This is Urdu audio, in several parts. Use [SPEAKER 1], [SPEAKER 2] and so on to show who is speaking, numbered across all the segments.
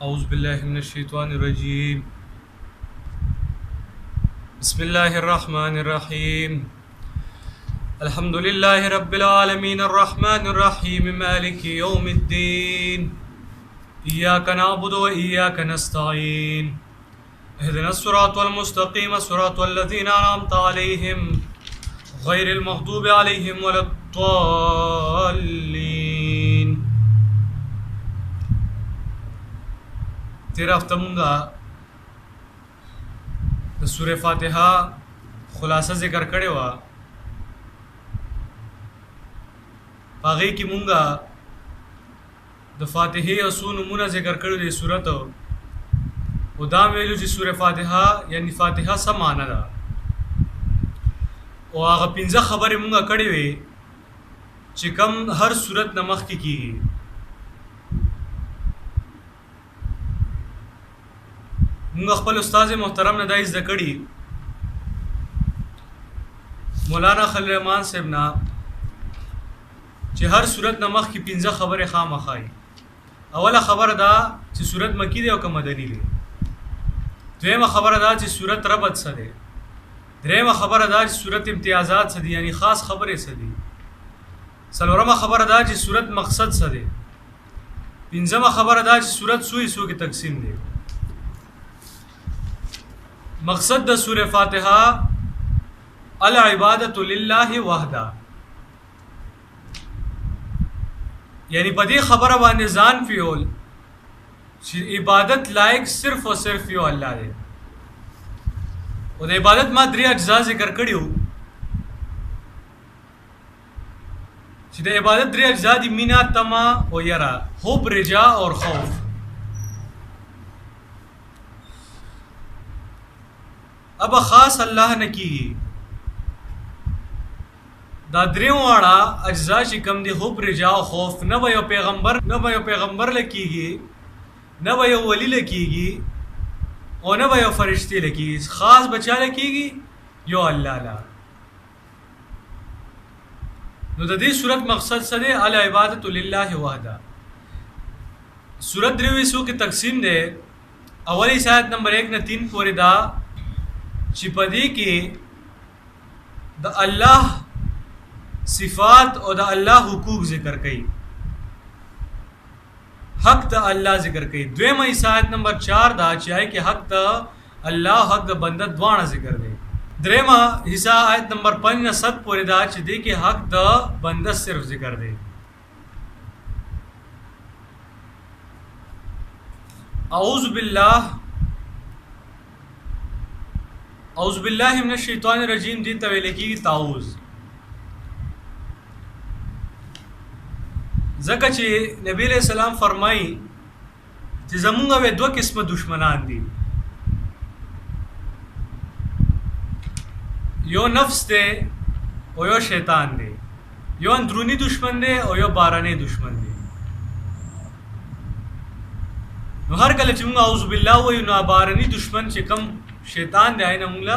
[SPEAKER 1] أعوذ بالله من الشيطان الرجيم. بسم الله الرحمن الرحيم. الحمد لله رب العالمين الرحمن الرحيم مالك يوم الدين. إياك نعبد وإياك نستعين. اهدنا الصراط المستقيم صراط الذين أنعمت عليهم غير المغضوب عليهم ولا الضالين. تیرا ہفتہ مونگا د سورہ فاتحہ خلاصہ ذکر کړی وه. په هغې کې مونږه د فاتحې او څو نومونه ذکر کړي د صورت او دا ویلو چې سورہ فاتحه یعنی فاتحه څه معنی ده او هغه 15 خبرې مونږه کړې وې چې کوم هر صورت نه مخکې کېږي. مونږ خپل استاد محترم نه دا زده کړي مولانا خلیل الرحمن صاحب نه چې هر صورت نه مخکې 15 خبرې خامخای. اوله خبره دا چې صورت مکی دی او که مدني دی. دویمه خبره دا چې صورت ربط څه دی. دریمه خبره دا چې صورت امتیازات څه دي یعنی خاص خبرې څه دي. څلورمه خبره دا چې صورت مقصد څه دی. پنځمه خبره دا چې صورت څو حصو کې تقسیم دی. مقصد د سورہ فاتحہ العبادت للہ وحدہ یعنی په دې خبره باندې ځان فیول چې عبادت لایق صرف او صرف یو الله دی. او د عبادت ما 3 اجزا ذکر کړیو چې د عبادت 3 اجزا دي: مینا، تما او یرا، حب، رجا اور خوف. اب خاص الله نه کیږي. دا درې واړه اجزا چې کوم دي حب، رجا او خوف، نه به یو پیغمبر لکیږي، نه به یو ولی لکیږي او نه به یو فرشتي لکیږي. خاص بچا لکیږي یو الله لا. نو د دې صورت مقصد څه دی؟ العبادت لله وحده. صورت درې حصو کې تقسیم دی. اولی آیت نمبر 1 نه 3 پورې دا چې په دې کې د الله صفات او د الله حقوق ذکر کړي، حق د الله ذکر کړي. دویمه آیت نمبر 4 دا چې آی کې حق د الله حق د بنده دواړه ذکر دی. دریمه حصہ آیت نمبر 5 نه 7 پورې دا چې دې کې حق د بنده صرف ذکر دی. اعوذ باللہ من الشیطان الرجیم دی تویل کی تعوذ. ځکه چې نبی علیہ السلام فرمایي چې زمونږ به 2 قسمه دشمنان دي. یو نفس دی او یو شیطان دی. یو اندرونی دشمن دی او یو بارانی دشمن دی. نو هر کله چې موږ اعوذ بالله وایو نو بارانی دشمن چې کم شیطان دی نه موږ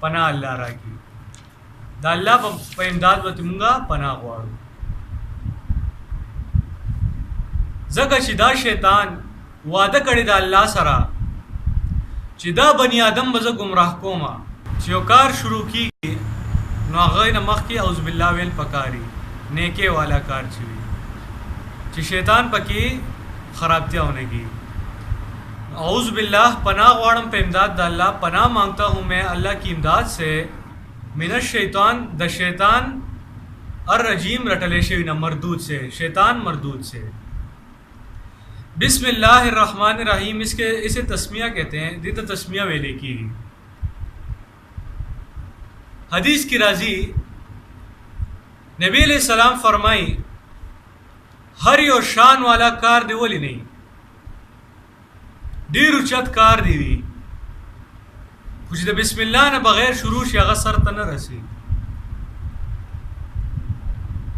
[SPEAKER 1] پناه الله راکړي. دا الله په امداد وته موږ پناه غواړو. ځکه چې دا شیطان وعده کړی دا الله سره چې دا بنی آدم به زه ګمراه کوم. چې یو کار شروع کیږي نو هغه نه مخکې اعوذ بالله ویل پکاري، نیکه والا کار چې وي چې شیطان پکې خرابتیا ونه کی. اعوذ باللہ پناہ غواړم په امداد د الله. پناہ مانگتا ہوں میں اللہ کی امداد سے من الشیطان د شیطان الرجیم رٹلے شوی نہ مردود سے، شیطان مردود سے. بسم اللہ الرحمن الرحیم اسے تسمیہ کہتے ہیں. دیتا تسمیہ ویلے کی حدیث کی راضی نبی علیہ السلام فرمائی ہر یو شان والا کار دی ولی نہیں، ډیر اوچت کار دی وی خو چې د بسم الله نه بغیر شروع شي هغه سر ته نه رسي.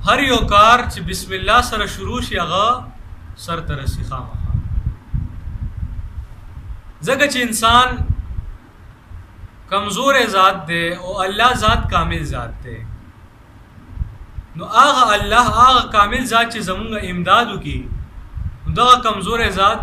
[SPEAKER 1] هر یو کار چې بسم الله سره شروع شي هغه سر ته رسي خامخا. ځکه چې انسان کمزور ذات دی او الله ذات کامل ذات دی. نو هغه الله هغه کامل ذات چې زمونږ امداد وکي دا کمزور ذات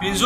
[SPEAKER 1] 5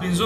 [SPEAKER 1] 5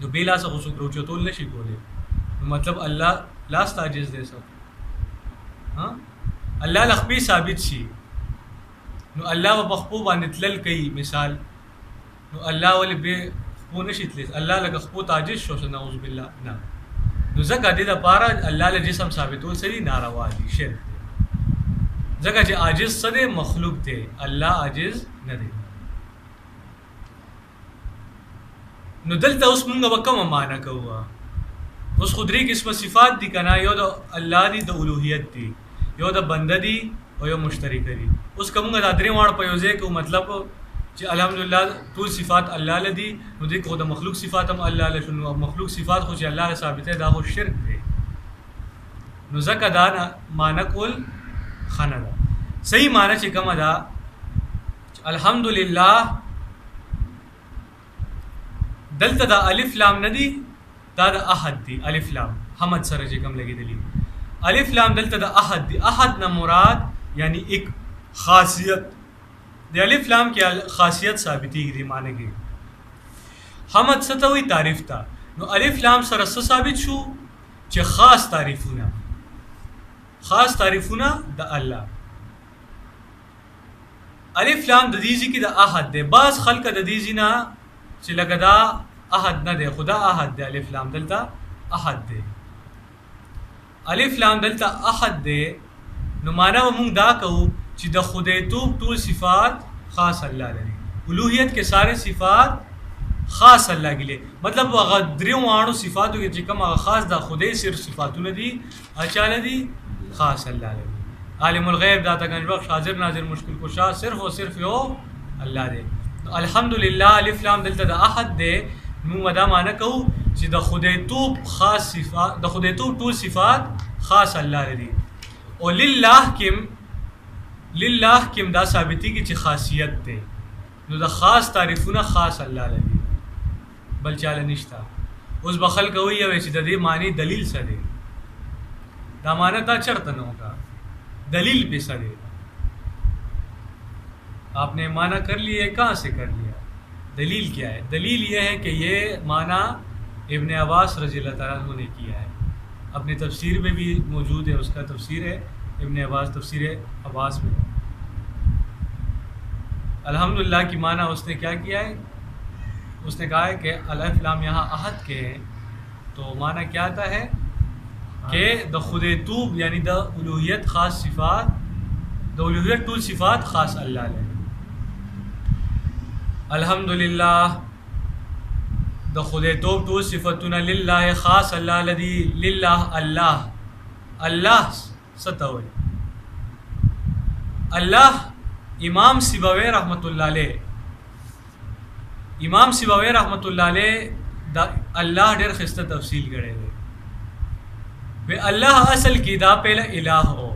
[SPEAKER 1] نو بې لاسه خو څوک روچتول نشي کولی. نو مطلب الله لاس ته عاجز دی څوک الله له خپې ثابت شي نو الله به په خپو باندې تلل کوي مثال نو الله ولې بې خپو نشي تللی الله لکه خپو ته عاجز شو نعوذ بالله نه نو ځکه دې دپاره الله له جسم ثابتول څه دي ناروا دي شرک دی ځکه چې عاجز څه دی مخلوق دی الله عاجز نه دی. نو دلته اوس مونږ به کومه معنی کوو اوس خو درې قسمه صفات دي که نه یو د الله دي د الوهیت دي یو د بنده دي او یو مشترکه دي. اوس که مونږ دا درې واړه په یو ځای کوو مطلب چې الحمدلله ټول صفات الله له دي نو دې خو د مخلوق صفات هم الله له شو نو مخلوق صفات خو چې الله له ثابته دا خو شرک دی نو ځکه دا معنی کول ښه نه ده. صحیح معنی چې کومه ده الحمدلله دلته دا الف لام نه دي دا د احد دي الف لام حمد سره چې کوم لګېدلي الف لام دلته د احد دي احد نه مراد یعنی ایک خاصیت د الف لام کې خاصیت ثابتېږي دي معنی کې حمد څه ته وایي تعریف ته نو الف لام سره څه ثابت شو چې خاص تعریفونه د الله الف لام د دې ځکه د احد دی بعض خلک د دې ځنه چې لکه دا احد نه دی خدا احد دی الف لام دلته احد دی الف لام دلته احد دی نو معنا موږ دا کوو چې د خدای توب ټول صفات خاص الله لري الوهیت کې سارے صفات خاص الله کې لري مطلب هغه دریو وانو صفاتو کې چې کوم هغه خاص د خدای صرف صفاتونه دي اچاله دي خاص الله لري عالم الغیب داتا گنج بخش حاضر ناظر مشکل کشا صرف و صرف یو الله دی. الحمدلله الف لام دلته د احد دی موږ دا معنی کوو چې د خدای توب خاص صفات د خدای توب ټول صفات خاص الله لري او لله کم دا ثابتي کی چې خاصیت دی نو د خاص تعریفونه خاص الله لري بل چاله نشتا. اوس بخل کوي چې د دې معنی دلیل څه دی دا معنی تا چرته نه ہوگا دلیل پہ سر آپ نے معنی کر لیے کہاں سے کر لیا دلیل کیا ہے دلیل یہ ہے کہ یہ معنی ابن عباس رضی اللہ تعالیٰ عنہ نے کیا ہے اپنی تفسیر میں بھی موجود ہے اس کا تفسیر ہے ابن عباس تفسیر عباس میں الحمدللہ کی معنی اس نے کیا کیا ہے اس نے کہا ہے کہ الف لام یہاں احد کے ہیں تو معنی کیا آتا ہے کہ د خدای توب یعنی د الوهیت خاص صفات د الوهیت ټول صفات خاص الله لري الحمدلله د خدای توب ټول صفاتونه لله خاص الله لري لله الله ستوي الله امام سیبوی رحمت الله علیه دا الله ډېر خسته تفصیل کړی دی بے اللہ اصل کی دا پہلا الہ ہو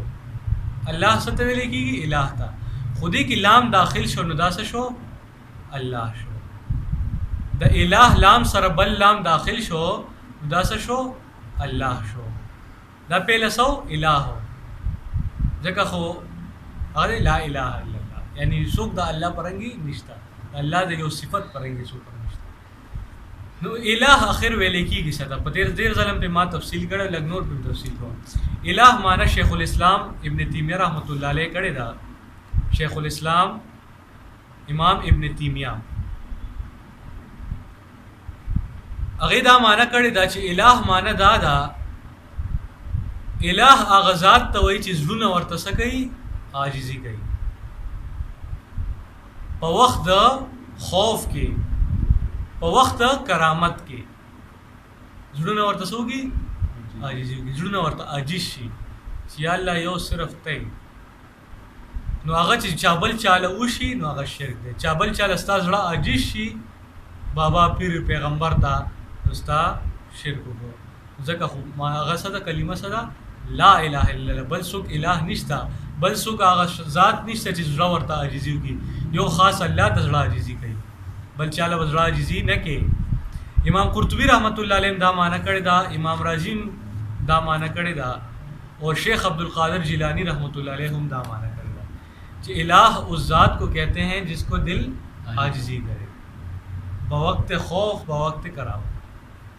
[SPEAKER 1] اللہ ستوے لکھی گی الہ تا خودی کی لام داخل شو نو دا شو اللہ شو دا الہ لام سر بل لام داخل شو نو دا شو اللہ شو دا پہلا سو الہ ہو جگہ خو ارے لا الہ الا اللہ یعنی سوک دا اللہ پرنگی نشتا اللہ دا یو صفت پرنگی سوک نو الہ اخر ویلے کی گی ستا پتیر دیر ظلم پہ ما تفصیل کرے لگنور پہ تفصیل کرو الہ مانا شیخ الاسلام ابن تیمیہ رحمت اللہ علیہ کرے دا شیخ الاسلام امام ابن تیمیہ اغی دا مانا کرے دا چی الہ مانا دا الہ آغازات توئی چیز لون ورتسکی آجزی گئی پا وقت دا خوف کی په وخت کرامت کې زړونه ورته سوګي عاجزي وي زړونه ورته عاجز شي چې یا الله یو صرف ته نو هغه چې چابل چاله وشي نو هغه شرک دی چابل چاله ستا زړه عاجز شي بابا پیر پیغمبر ته نو ستا شرک وکړو ځکه خو ما هغه څه د کلمه سره لا اله الا الله بل څوک الہ نشته بل څوک هغه ذات نشته چې زړه ورته عاجزي وکړي یو خاص الله ته زړه عاجزي کوي بل چاله وزړه عاجزي نه کوي. امام قرطبی رحمت الله علیه دا معنی کړی دا امام راضی دا معنی کړی دا اور شیخ عبدالقادر جیلانی رحمت الله علیہ هم دا معنی کړی دا چې الہ اس ذات کو کہتے ہیں جس کو دل عاجزی کرے بوقت خوف بوقت کرامت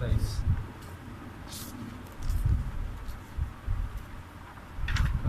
[SPEAKER 1] 23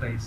[SPEAKER 1] 23।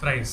[SPEAKER 1] 23।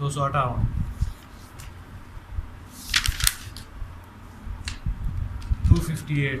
[SPEAKER 1] 258 258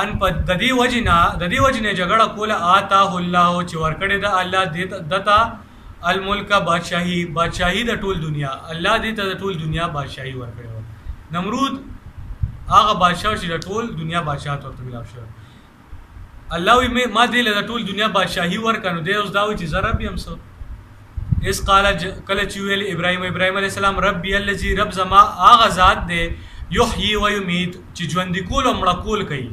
[SPEAKER 1] ان په د دې وجنه جګړه کوله آتا الله چې ورکړې ده الله دتا الملک بادشاہي د ټول دنیا، الله دې ته د ټول دنیا بادشاہي ورکړې و. نمرود هغه بادشاہ چې د ټول دنیا بادشاہ ورته ملاو شو. الله وی ما دې له ټول دنیا بادشاہي ورکړو دې اوس دا وی چې زره به هم سو اس قال کله چې ویل ابراهيم عليه السلام ربي الذي رب زما هغه ذات دې یحیی و یمیت چې ژوند کول او مړ کول کوي.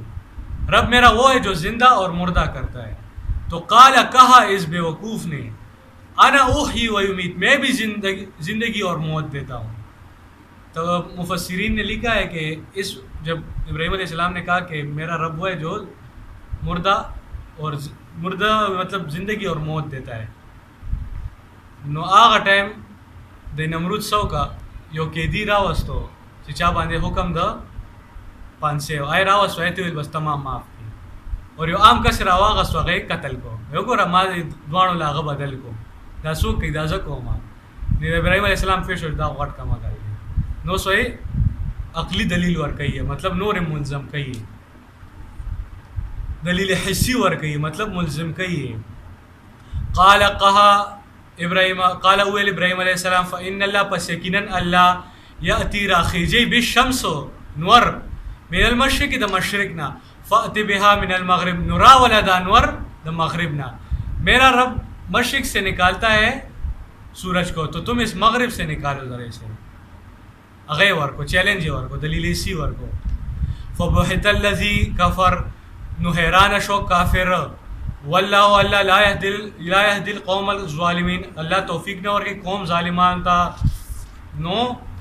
[SPEAKER 1] رب میرا وہ ہے جو زندہ اور مردہ کرتا ہے. تو قال کہا اس بیوقوف نے انا احیی و یمیت میں بھی زندگی اور موت دیتا ہوں. تو مفسرین نے لکھا ہے کہ اس جب ابراہیم علیہ السلام نے کہا کہ میرا رب وہ ہے جو مردہ مطلب زندگی اور موت دیتا ہے، نو آغا ٹائم د نمرود سو کا یو قیدی راوستو چې چا باندې حکم د 500 آی راوستو ایته ویل بس تمام معاف کی اور یو عام کس راواغستو هغه قتل کو. یو ګوره ما دوانو لاغه بدل کو دا څوک کی دا ځکو ما نو ابراهیم علیہ السلام فیشر دا غټ کما کوي نو سوې عقلی دلیل ور کوي مطلب نور ملزم کوي، دلیل حسی ور کوي مطلب ملزم کوي. قال ابراهيم علیہ السلام فإن الله پس یقینا الله یأتی راخیجی بالشمس نور من المشرق د مشرقنا فأتی بها من المغرب نورا ولا دا نور د مغربنا. میرا رب مشرق سے نکالتا ہے سورج کو تو تم اس مغرب سے نکالو ذرے سے. اغه ورکو چیلنج ورکو دلیل سی ورکو. فبهت الذی کفر نو حیران شو کافر والله الله لا يهدي القوم الظالمين. الله توفیق نه ورکي قوم ظالمان تا. نو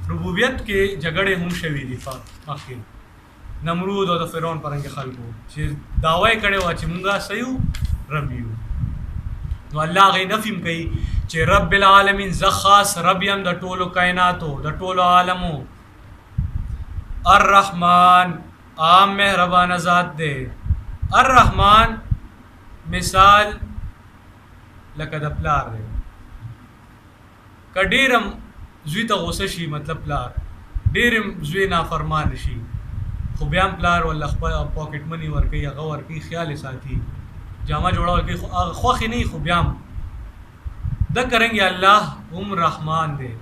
[SPEAKER 1] ربوبیت کې جګړې هم شوي دي مخکې نمرود او د فرعون پرنګ خلکو چې داوای کړي و چې مونږه سيو رب یو. نو الله غي نفیم کوي چې رب العالمین زخاص رب يم د ټولو کائناتو د ټولو عالمو. الرحمن عام مهربان ذات دی. الرحمن مثال لکه د پلار دی کډیرم زوی ته غوسه شي مطلب پلار ډیرم زوی نافرمان شي خو بیا پلار ول خپل پاکټ منی ورکي هغه ورکي خیال ساتي جامه جوړا ورکي خو نه خو بیا د کرنګي الله هم رحمان دی.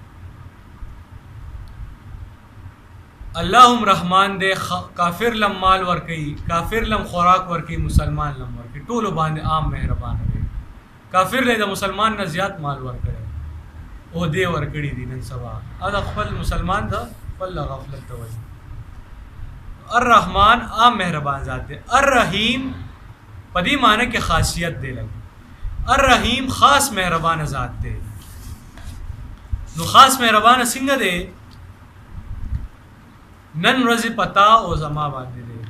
[SPEAKER 1] الله هم رحمان دی. کافر لم مال ورکي کافر لم خوراک ورکي مسلمان لم ورکي ټول باندې عام مهربان دی. کافر له د مسلمان نه زیات مال ورکړي او دې ورکړي دي نن سبا دا خپل مسلمان دا خپل غفلت ته وایي. الرحمن عام مهربان ذات دی. الرحیم پدې معنی کې خاصیت دی لګ. الرحیم خاص مهربان ذات دی. نو خاص مهربان څنګه دی نن ورځې پتا او زما باندې دی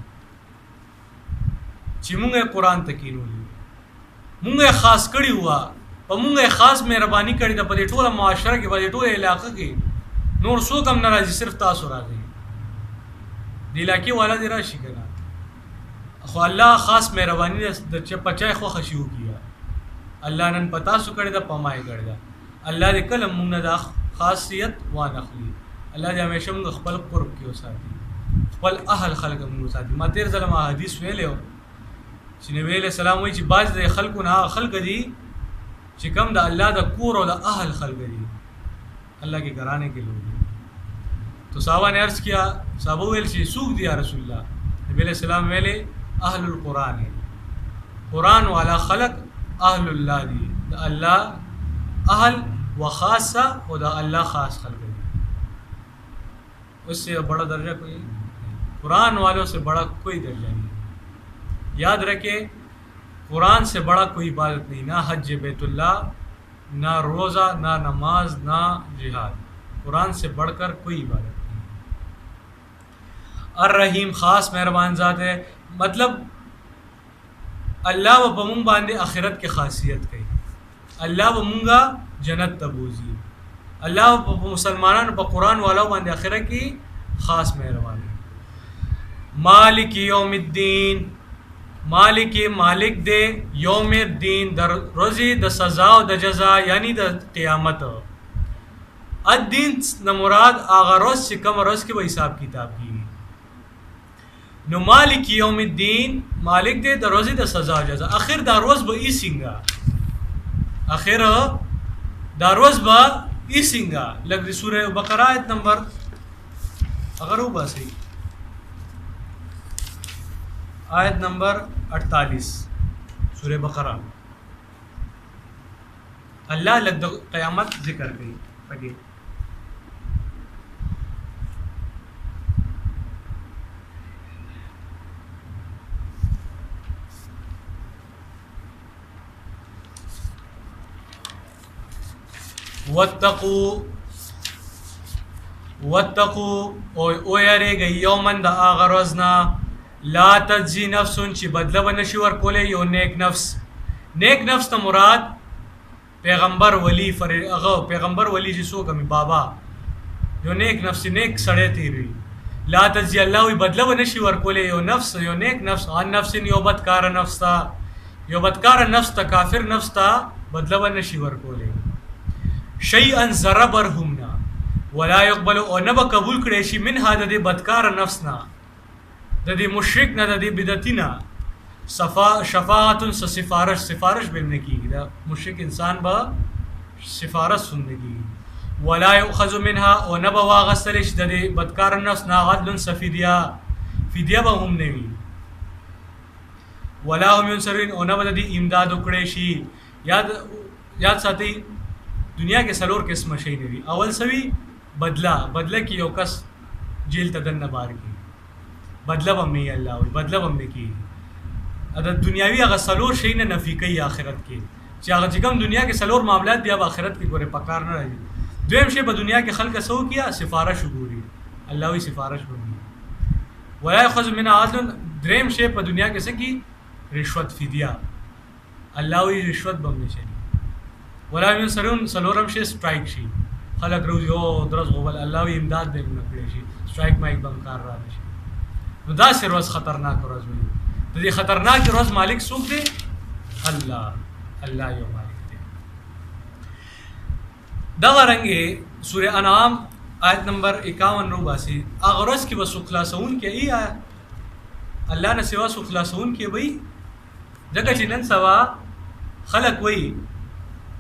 [SPEAKER 1] چې مونږه قرآن تکینولې مونږه خاص کړی هوا په مونږه خاص مهرباني کړی د په دې ټوله معاشره کې په دې ټوله علاقې کې نور څوک هم ناراضي صرف تاسو راځي د علاقې والا دې راشي کنه خو الله خاص مهرباني د چې پچای خو خشیو کیا الله نن پتا سو کړی د پمای کړی دا الله دې کلم مونږ د خاصیت وانه خلی الله دې همیشه موږ خپل قرب کې وساتي خپل اهل خلق موږ وساتي. ما تیر ځله ما حدیث ویلو چې نبی له سلام وایي چې باز د خلکو نه خلق دي چې کم د الله د کور او د اهل خلق دي الله کے گھرانے کے لوگ. تو صحابہ نے عرض کیا صحابہ ویل چې سوق دی یا رسول الله نبی علیہ السلام ویلے اهل القرآن قرآن والا خلق اهل الله دی د الله اهل وخاصه او د الله خاص خلق دی. اس سے بڑا درجہ کوئی قرآن والوں سے بڑا کوئی درجہ نہیں. یاد رکھے قرآن سے بڑا کوئی عبادت نہیں. نہ حج بیت اللہ نہ روزہ نہ نماز نہ جہاد. قرآن سے بڑھ کر کوئی عبادت نہیں. الرحیم خاص مہربان ذات ہے مطلب اللہ و بمونگ باندے آخرت کے خاصیت کئی اللہ و مونگا جنت تبوزی اللہ و مسلمانان پا قرآن والا باندے آخرت کی خاص مہربانی. مالک یوم الدین مالک دے یوم الدین در روزی د سزا و د جزا یعنی د قیامت. الدین نہ مراد آغا روز سے کم روز کے وہ حساب کتاب کی نو مالک یوم الدین مالک دې د ورځې د سزا جزا. اخر دا ورځ به ای څنګه اخر دا ورځ به ای څنګه لکه د سوره بقره آیت نمبر اگر وباسي آیت نمبر 48 سوره بقره الله لږ د قیامت ذکر کوي پکې. واتقوا او یریږئ یومن د هغه ورځ نه لا تجزي نفس چې بدله به نشي ورکولی یو نیک نفس. نیک نفس ته مراد پیغمبر ولی هغه پیغمبر ولی چې څوک مې بابا یو نیک نفس نیک سړی تیر وي. لا تجزي الله وي بدله به نشي ورکولی یو نفس یو نیک نفس عن نفس یو بدکاره نفس ته یو بدکاره نفس ته کافر نفس ته بدله به نشي ورکولی شیئا ذره برهم نه ولا يقبل او نه به قبول کړی شي منها د دې بدکاره نفس نه د دې مشرک نه د دې بدعتي نه شفاعت سفارش به نه کېږي د مشرک انسان به سفارش هم نه کېږي. ولا يؤخذ منها او نه به واغستلی شي د دې بدکاره نفس نه عدل فدیه به هم نه وي. ولا هم ينصرون او نه به د دې امداد وکړی شي. یاد ساتئ دنیا کې څلور قسمه شی نه وي. اول سوي بدله کې یو کس جیل ته دننه بار کړي بدله به مې الله وي بدله به مې کېږي. د دنیاوي هغه څلور شی نه نفي کوي آخرت کې چې هغه چې کوم دنیا کې څلور معاملات بیا به آخرت کې ګوره پکار نه راځي. دویم شی په دنیا کې خلک څه وکړي سفارش وګوري الله وي سفارش وګوري. ولا يأخذ من عدل دریم شی په دنیا کې څه کی رشوت فدیه الله وي رشوت به نه شي. ولا ينصرون سلورم شي سټرایک شي خلک روزي او درس غوبل الله وي امداد دې نه کړی شي سټرایک مایک بم کار را شي. نو دا سر ورځ خطرناک ورځ وي. د دې خطرناک ورځ مالک څوک دی؟ الله یو مالک دی. دغه رنګه سوره انعام آیت نمبر 51 رو باسي هغه ورځ کې به سو خلاصون کې ای الله نه سوا سو خلاصون کې وي. ځکه چې نن سوا خلک وي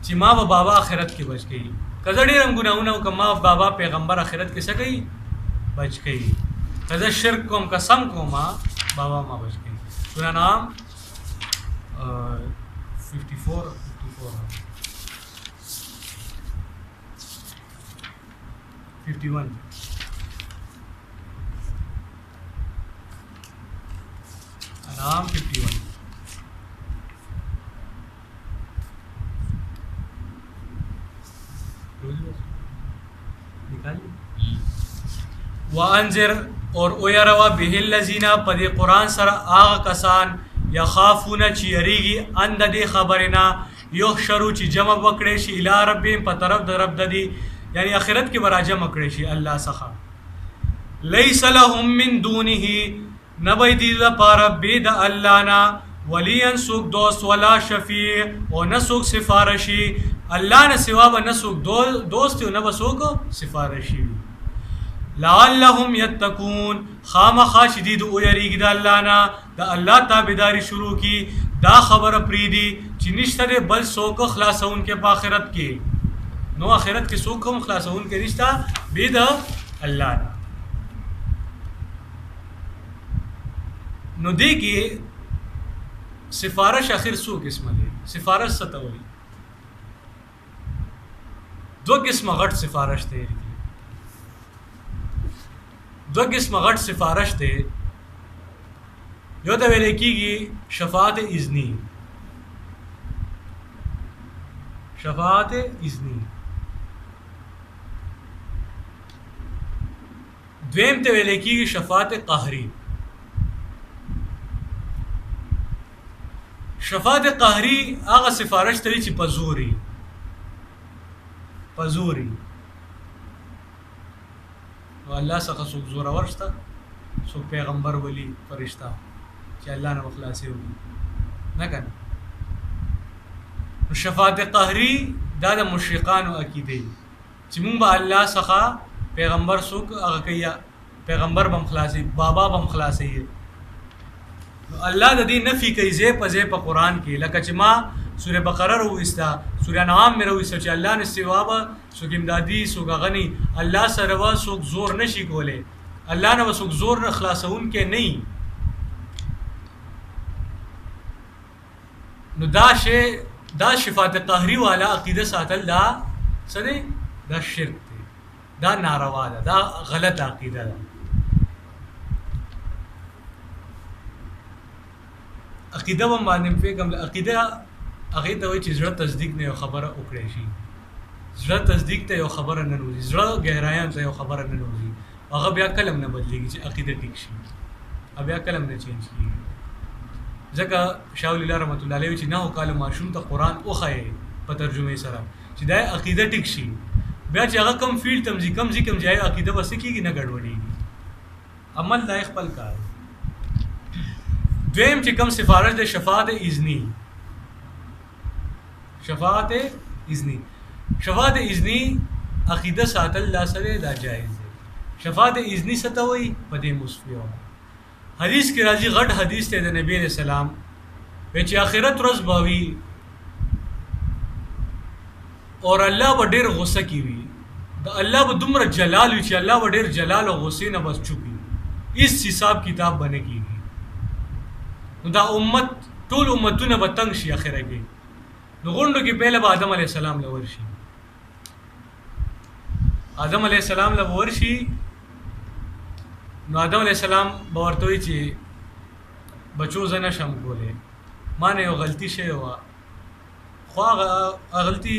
[SPEAKER 1] چې ما و بابا آخرت کې بچ گئی کزه ډېر ګناونه وکم ما بابا پیغمبر آخرت کې څه کوي بچ گئی کزه شرک کوم قسم کوم بابا ما بچ گئی. سورہ نام 54 51 نام 51 وانذر اور اویروا به الذین پد قرآن سره هغه کسان یخافون چې یریږي اند دې خبرنا یحشرو چې جمع وکړي شي الی ربهم په طرف د رب ددي یعنی آخرت کې براجم وکړي شي الله څخه. لیس لهم من دونه نبی دې لپاره بيد الله نه ولین سوک دوست ولا شفیع او نه سوک سفارشی الله نه سوا به نه سوک دوست او نه به سوک سفارشی. لعلهم یتقون خامخا شدید او یریږي د الله نه د الله تابعداري شروع کی دا خبره پریدي چې نشته بل څوک خلاصون کې په آخرت کې. نو آخرت کې څوک هم خلاصون کې نشته به د الله نه. نو دې کې سفارش اخر څو قسمه دي. سفارش څه ته وایي؟ دو قسمه غټ سفارش دی. دو قسمه غټ سفارش دی. یو ته ویل کېږي شفاعت اذنی. شفاعت اذنی. دویم ته ویل کېږي شفاعت قهری. شفاعت قهری هغه سفارش ته چې پزوري نو الله څخه څوک زوره ورشته څوک پیغمبر ولی فرشتہ چې الله نه مخلاصي وي نه کنه. شفاعت قهری دا د مشرکانو عقیده چې مونږ به الله څخه پیغمبر څوک هغه کوي پیغمبر بم خلاصي بابا بم خلاصي الله د دې نفي کوي ځای په ځای په قرآن کې، لکه چې ما سوره بقره راوویسته، سوره انعام مې راوویسته چې الله نه سوا به څوک امدادي څوک هغه نه، الله سره به څوک زور نشي کولی، الله نه به څوک زور نه خلاصونکی نه وي. نو دا شفاعت قهري والا عقیده ساتل دا څه دی؟ دا شرک دی، دا ناروا ده، دا غلط عقیده ده. عقیده هم باندې فکر عقیده هغې ته وایي چې زړه تصدیق نه یو خبره وکړی شي، زړه تصدیق ته یو خبره نه نوځي، زړه ګهرایان ته یو خبره نه نوځي، هغه بیا کلم نه بدلېږي چې عقیده ټیک شي، بیا کلم نه چینج کېږي. ځکه شاه ولی الله رحمت الله علیه چې 9 کاله ماشوم ته قرآن وښایې په ترجمې سره چې دا عقیده ټیک شي، بیا چې هغه کم فیلډ تمځي کم ځای عقیده به څه کېږي؟ نه ګډوډېږي. عمل دا خپل کار. دویم چې کوم سفارش د شفاعت اذنی، شفاعت اذنی عقیده ساتل لا سره دا جایز دی. شفاعت اذنی څه ته وایي؟ په دې مصفیو حدیث کې راځي، غټ حدیث ته د نبی علیہ السلام چې آخرت ورځ به وي اور الله به ډېر غصه کوي، د الله به دومره جلال وي چې الله به ډېر جلال او غصې نه بس چوپ وي، هېڅ حساب کتاب به نه کېږي. نو دا امت ټول امتونه به تنګ شي اخره کې. نو غونډو کې پهله به آدم علیه السلام له ورشي، آدم علیه السلام له ورشي، نو آدم علیه السلام به ورته وایي چې بچو زه نشم کولی، ما نه یو غلطي شوې وه، خو هغه غلطی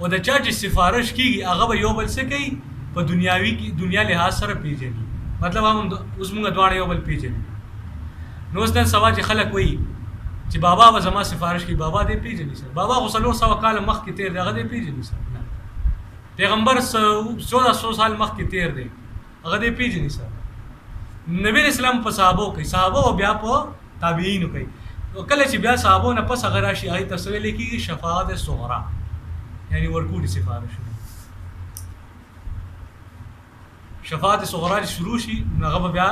[SPEAKER 1] او د چا چې سفارش کیږي هغه به یو بل څه کوي په دنیا لحاظ سره پیژني مطلب هم اوس موږ دواړه یو بل پیژني نو اوس نن سبا چې خلک وایي چې بابا به زما سفارش کوي بابا دې پیژني سر بابا خو 400 کال مخکې تیر دی هغه دې پیژني سر پیغمبر 1400 سال مخکې تیر دی هغه دې پیژني سر نبی اسلام په صحابو کوي صحابه او بیا په تابعین کوي کله چې بیا صحابو نه پس هغه راشي هغه تسویل کیږي شفاعت صغرا یعنی ورکوټي سفارش شفاعت صغرا شروع شي هغه بیا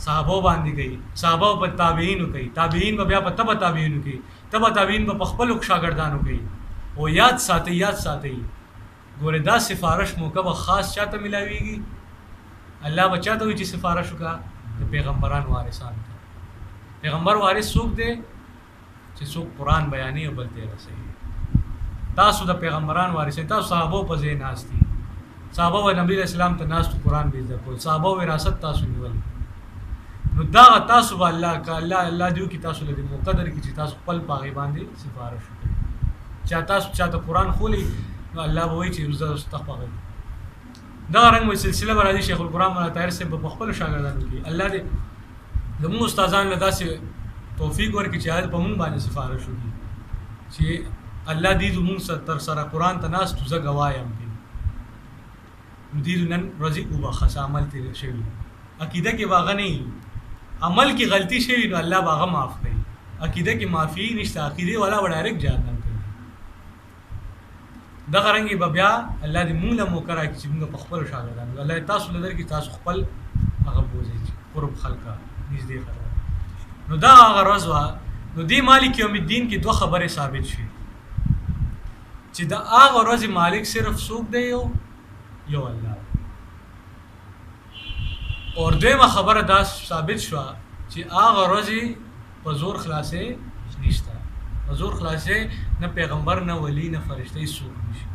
[SPEAKER 1] صحابه باندې کوي صحابه په تابعین کوي تابعین بیا په تبع تابعین کوي تبع تابعین په خپل شاګردانو کوي او یاد ساتي ګوره دا سفارش موقع به خاص چاته ملاويږي الله بچاته وي چې سفارش وکړه د پیغمبران وارثان پیغمبر وارث څوک دی چې څوک قرآن بیانې او بل ته رسوي تاسو د پیغمبران وارث تاسو صحابه په ځای ناشتي صحابه و نبی اسلام ته ناشتو قرآن به عزت کول صحابه وراثت تاسو نیول نو دا تاسو الله دیو کی تاسو له مقدر کی چې تاسو خپل پاغي باندې سفارش وکړي چاته قرآن خولي نو الله به وایي چې روزه استغفار دا رنګ وې سلسله راځي شیخ القرآن مولانا طاهر صاحب په خپل شاګردانو کې الله دې زموږ استادان له داسې توفیق ورکړي چې په موږ باندې سفارش وکړي چې الله دې موږ تر سره قرآن ته ناس تو زه گوایم دې نن ورځې او بخښ عمل تیر شوی عقیده کې واغ نه عمل کې غلطي شوی نو الله باغه معاف کوي عقیده کې معافي نشته عقیده والا و ډایرکټ جهنم کوي دا غرنګي بیا الله دې موږ له موکرا کې چې موږ په خپل شاګردانو الله تاسو لدر کې تاسو خپل هغه بوزي قرب خلقا نږدې خلک نو دا هغه ورځ وا نو دې مالک یوم الدین کې دوه خبره ثابت شي چې دا هغه ورځ مالک صرف څوک دی یو الله اور دیمه خبره دا ثابت شو چې هغه ورځ په زور خلاصې نشته په زور خلاصې نه پیغمبر نه ولی نه فرشته هیڅ څوک نشي